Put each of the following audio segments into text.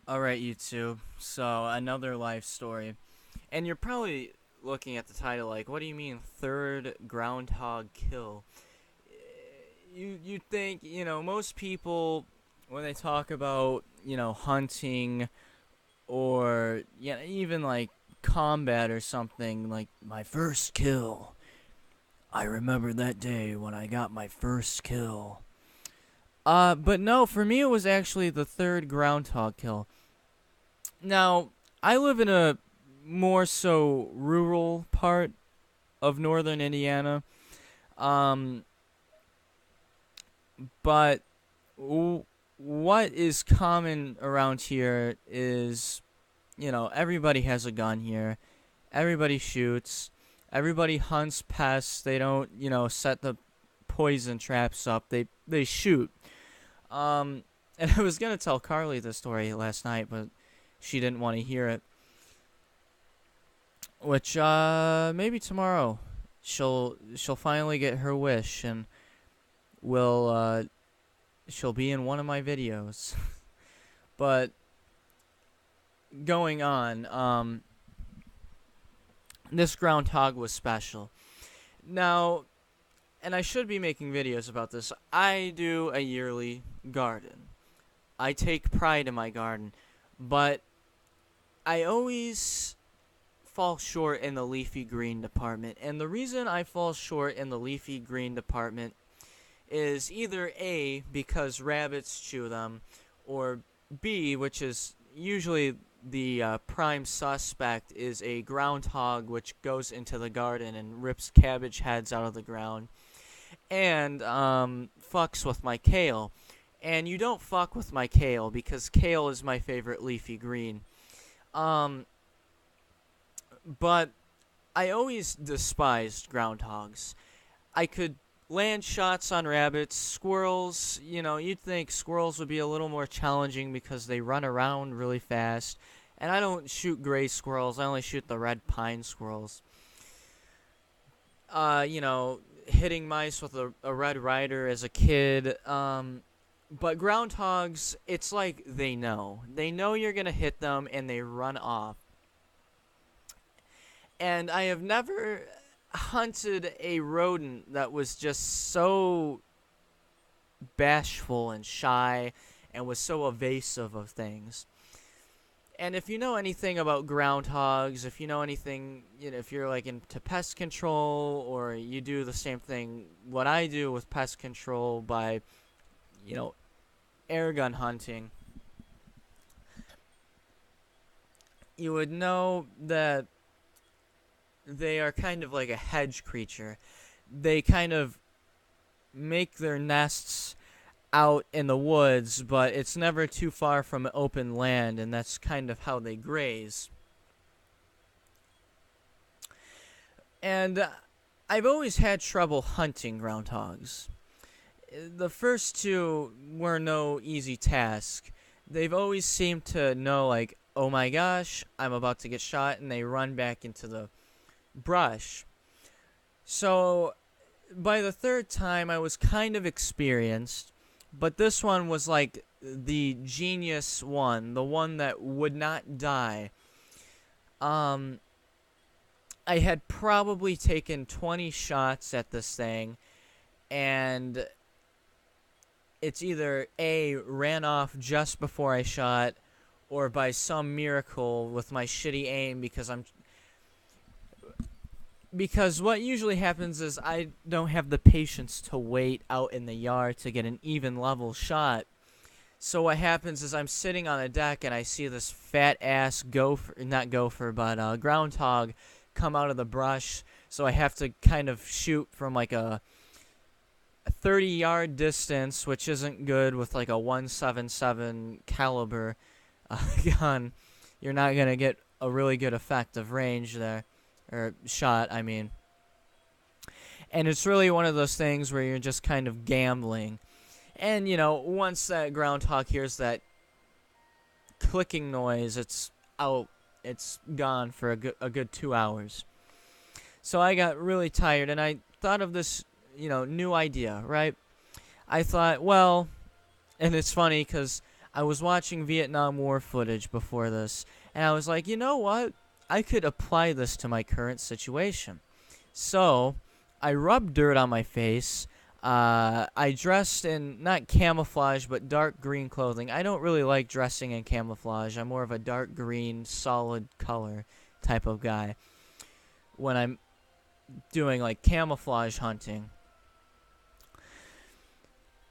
Alright, YouTube. So, another life story. And you're probably looking at the title like, what do you mean, third groundhog kill? You think, most people, when they talk about, hunting or, even like combat or something, like, my first kill. I remember that day when I got my first kill. But no, for me it was actually the third groundhog kill. Now, I live in a more so rural part of northern Indiana. Um, but what is common around here is, everybody has a gun here. Everybody shoots. Everybody hunts pests. They don't, set the poison traps up. They shoot. Um, and I was gonna tell Carly this story last night, but she didn't want to hear it. Which maybe tomorrow she'll finally get her wish and will she'll be in one of my videos. But going on, this groundhog was special. Now, and I should be making videos about this. I do a yearly garden. I take pride in my garden, but I always fall short in the leafy green department. And the reason I fall short in the leafy green department is either A, because rabbits chew them, or B, which is usually the prime suspect, is a groundhog which goes into the garden and rips cabbage heads out of the ground and fucks with my kale. And you don't fuck with my kale because kale is my favorite leafy green. Um, but I always despised groundhogs. I could land shots on rabbits, squirrels. You'd think squirrels would be a little more challenging because they run around really fast. And I don't shoot gray squirrels, I only shoot the red pine squirrels. Hitting mice with a Red Ryder as a kid. But groundhogs, it's like they know. They know you're gonna hit them and they run off. And I have never hunted a rodent that was just so bashful and shy and was so evasive of things. And if you know anything about groundhogs, if you know anything, if you're like into pest control or you do the same thing, what I do with pest control by, air gun hunting, you would know that they are kind of like a hedge creature. They kind of make their nests out in the woods, but it's never too far from open land, and that's kind of how they graze. And I've always had trouble hunting groundhogs. The first two were no easy task. They've always seemed to know, like, oh my gosh, I'm about to get shot, and they run back into the brush. So by the third time, I was kind of experienced, but this one was like the genius one, the one that would not die. I had probably taken 20 shots at this thing, and it's either A, ran off just before I shot, or by some miracle with my shitty aim because what usually happens is I don't have the patience to wait out in the yard to get an even level shot. So what happens is I'm sitting on a deck and I see this fat ass groundhog come out of the brush. So I have to kind of shoot from like a 30-yard distance, which isn't good with like a 177 caliber gun. You're not going to get a really good effective range there. Or shot, I mean. And it's really one of those things where you're just kind of gambling. And, once that groundhog hears that clicking noise, it's out. It's gone for a good 2 hours. So I got really tired, and I thought of this, new idea, right? I thought, well, and it's funny because I was watching Vietnam War footage before this, and I was like, you know what? I could apply this to my current situation. So, I rubbed dirt on my face. I dressed in, not camouflage, but dark green clothing. I don't really like dressing in camouflage. I'm more of a dark green, solid color type of guy when I'm doing, like, camouflage hunting.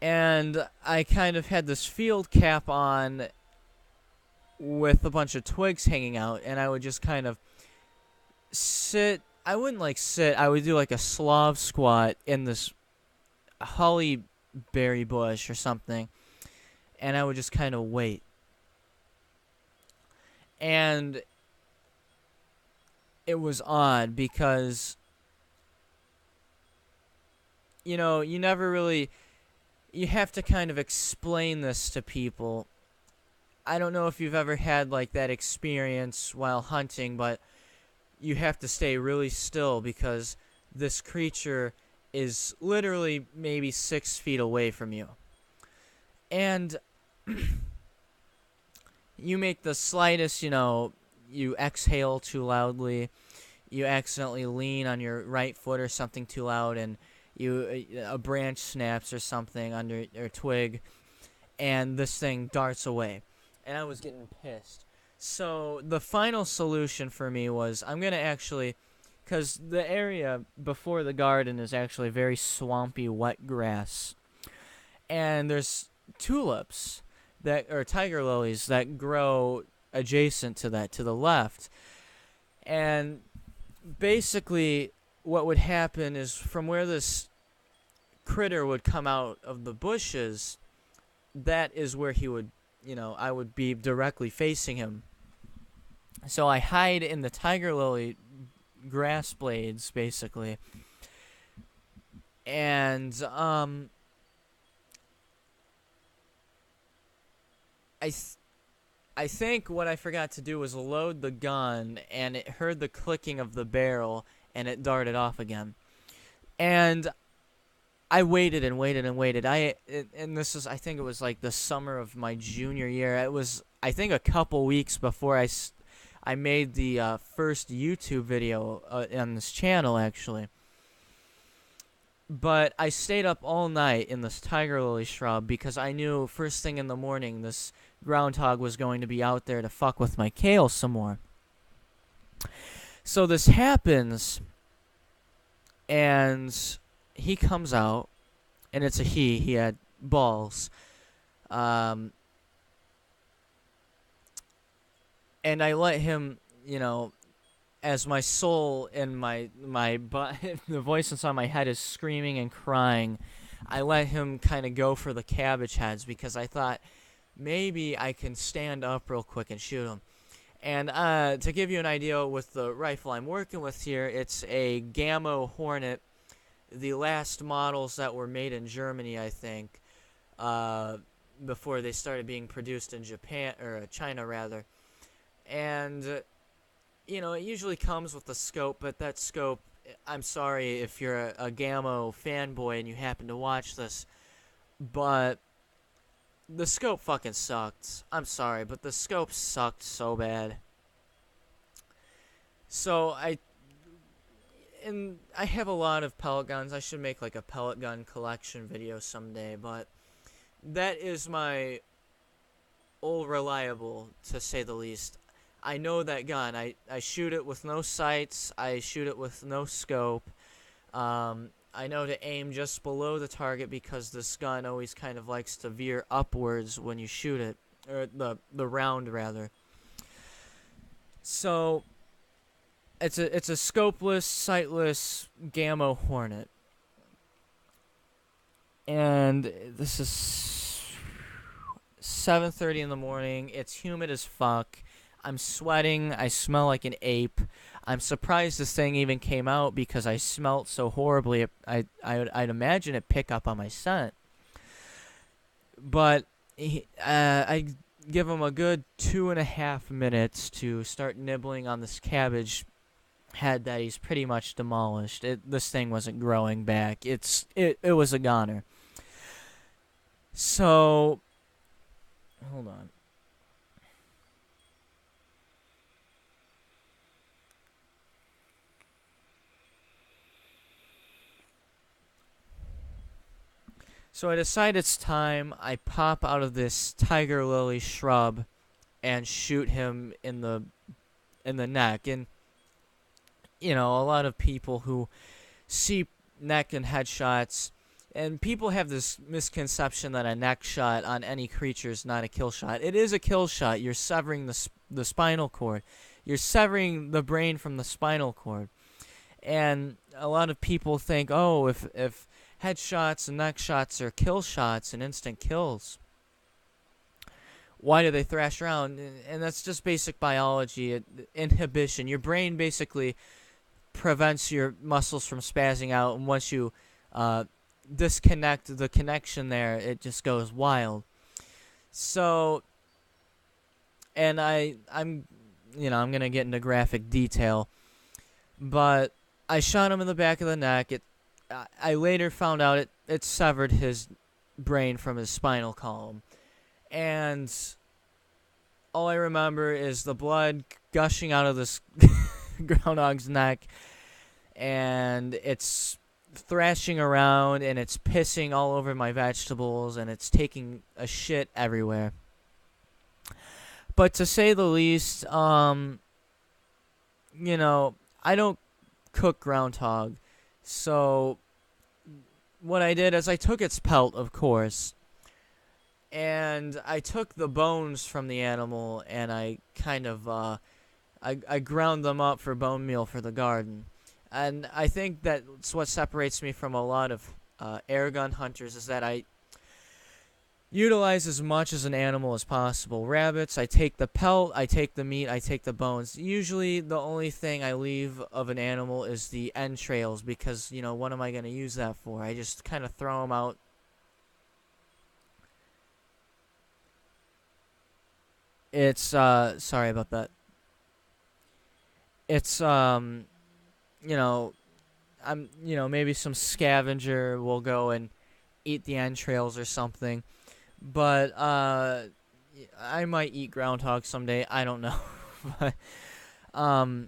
And I kind of had this field cap on with a bunch of twigs hanging out, and I would just kind of sit. I wouldn't like sit. I would do like a Slav squat in this holly berry bush or something, and I would just kind of wait. And it was odd because, you know, you never really, you have to kind of explain this to people. I don't know if you've ever had like that experience while hunting, but you have to stay really still because this creature is literally maybe 6 feet away from you. And you make the slightest, you know, you exhale too loudly, you accidentally lean on your right foot or something too loud, and a branch snaps or something under your twig, and this thing darts away. And I was getting pissed. So the final solution for me was I'm going to actually, because the area before the garden is actually very swampy, wet grass. And there's tulips that, or tiger lilies that grow adjacent to that, to the left. And basically what would happen is from where this critter would come out of the bushes, that is where he would, you know, I would be directly facing him. So I hide in the tiger lily grass blades, basically. And, I think what I forgot to do was load the gun, and it heard the clicking of the barrel, and it darted off again. And I waited and waited and waited. And this is, I think it was like the summer of my junior year. It was, I think, a couple weeks before I made the first YouTube video on this channel, actually. But I stayed up all night in this tiger lily shrub because I knew first thing in the morning this groundhog was going to be out there to fuck with my kale some more. So this happens, and he comes out, and it's a he. He had balls. And I let him, you know, as my soul and my the voice inside my head is screaming and crying, I let him kind of go for the cabbage heads because I thought maybe I can stand up real quick and shoot him. And to give you an idea with the rifle I'm working with here, it's a Gammo Hornet, the last models that were made in Germany, I think, before they started being produced in Japan, or China rather. And, you know, it usually comes with a scope, but that scope, I'm sorry if you're a Gammo fanboy and you happen to watch this, but the scope fucking sucked. I'm sorry, but the scope sucked so bad. So I have a lot of pellet guns. I should make like a pellet gun collection video someday, but that is my old reliable, to say the least. I know that gun. I shoot it with no sights. I shoot it with no scope. I know to aim just below the target because this gun always kind of likes to veer upwards when you shoot it, or the round rather. So it's a scopeless, sightless Gammo Hornet, and this is 7:30 in the morning. It's humid as fuck. I'm sweating. I smell like an ape. I'm surprised this thing even came out because I smelt so horribly. I'd imagine it pick up on my scent. But I give him a good 2.5 minutes to start nibbling on this cabbage head that he's pretty much demolished. This thing wasn't growing back. It was a goner. So hold on. So I decide it's time. I pop out of this tiger lily shrub and shoot him in the neck. And you know, a lot of people who see neck and headshots, and people have this misconception that a neck shot on any creature is not a kill shot. It is a kill shot. You're severing the spinal cord. You're severing the brain from the spinal cord. And a lot of people think, oh, if headshots and neck shots are kill shots and instant kills, why do they thrash around? And that's just basic biology, inhibition. Your brain basically prevents your muscles from spazzing out, and once you disconnect the connection there, it just goes wild. So, and I'm gonna get into graphic detail, but I shot him in the back of the neck. I later found out it severed his brain from his spinal column, and all I remember is the blood gushing out of this groundhog's neck, and it's thrashing around, and it's pissing all over my vegetables, and it's taking a shit everywhere. But to say the least, I don't cook groundhog, so what I did is I took its pelt, of course, and I took the bones from the animal, and I kind of I ground them up for bone meal for the garden. And I think that's what separates me from a lot of air gun hunters, is that I utilize as much as an animal as possible. Rabbits, I take the pelt, I take the meat, I take the bones. Usually the only thing I leave of an animal is the entrails, because, what am I going to use that for? I just kind of throw them out. It's, sorry about that. It's, maybe some scavenger will go and eat the entrails or something. But I might eat groundhog someday. I don't know. But I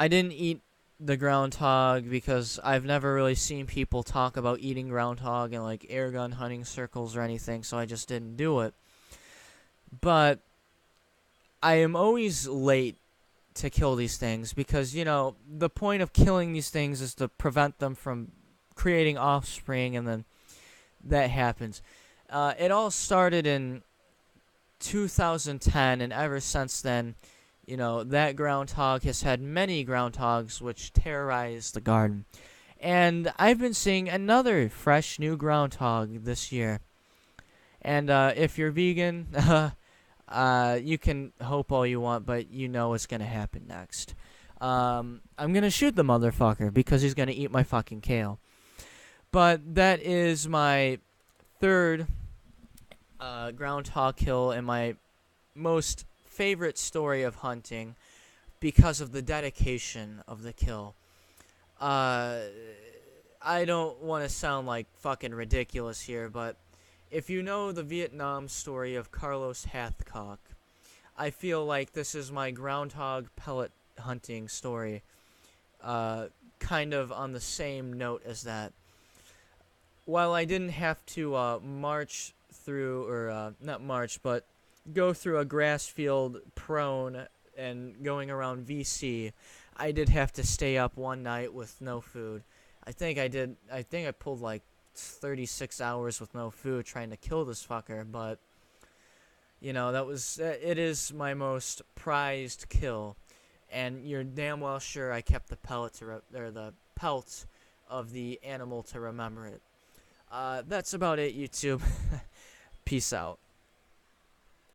didn't eat the groundhog because I've never really seen people talk about eating groundhog in like air gun hunting circles or anything, so I just didn't do it. But I am always late to kill these things because, the point of killing these things is to prevent them from creating offspring, and then that happens. It all started in 2010, and ever since then, that groundhog has had many groundhogs which terrorize the garden. And I've been seeing another fresh new groundhog this year. And if you're vegan, you can hope all you want, but what's going to happen next. I'm going to shoot the motherfucker because he's going to eat my fucking kale. But that is my third groundhog kill and my most favorite story of hunting because of the dedication of the kill. I don't want to sound like fucking ridiculous here, but if you know the Vietnam story of Carlos Hathcock, I feel like this is my groundhog pellet hunting story, kind of on the same note as that. While I didn't have to march through, or not march, but go through a grass field prone and going around VC, I did have to stay up one night with no food. I think I pulled like 36 hours with no food trying to kill this fucker, but it is my most prized kill, and you're damn well sure I kept the the pelt of the animal to remember it. That's about it, YouTube. Peace out.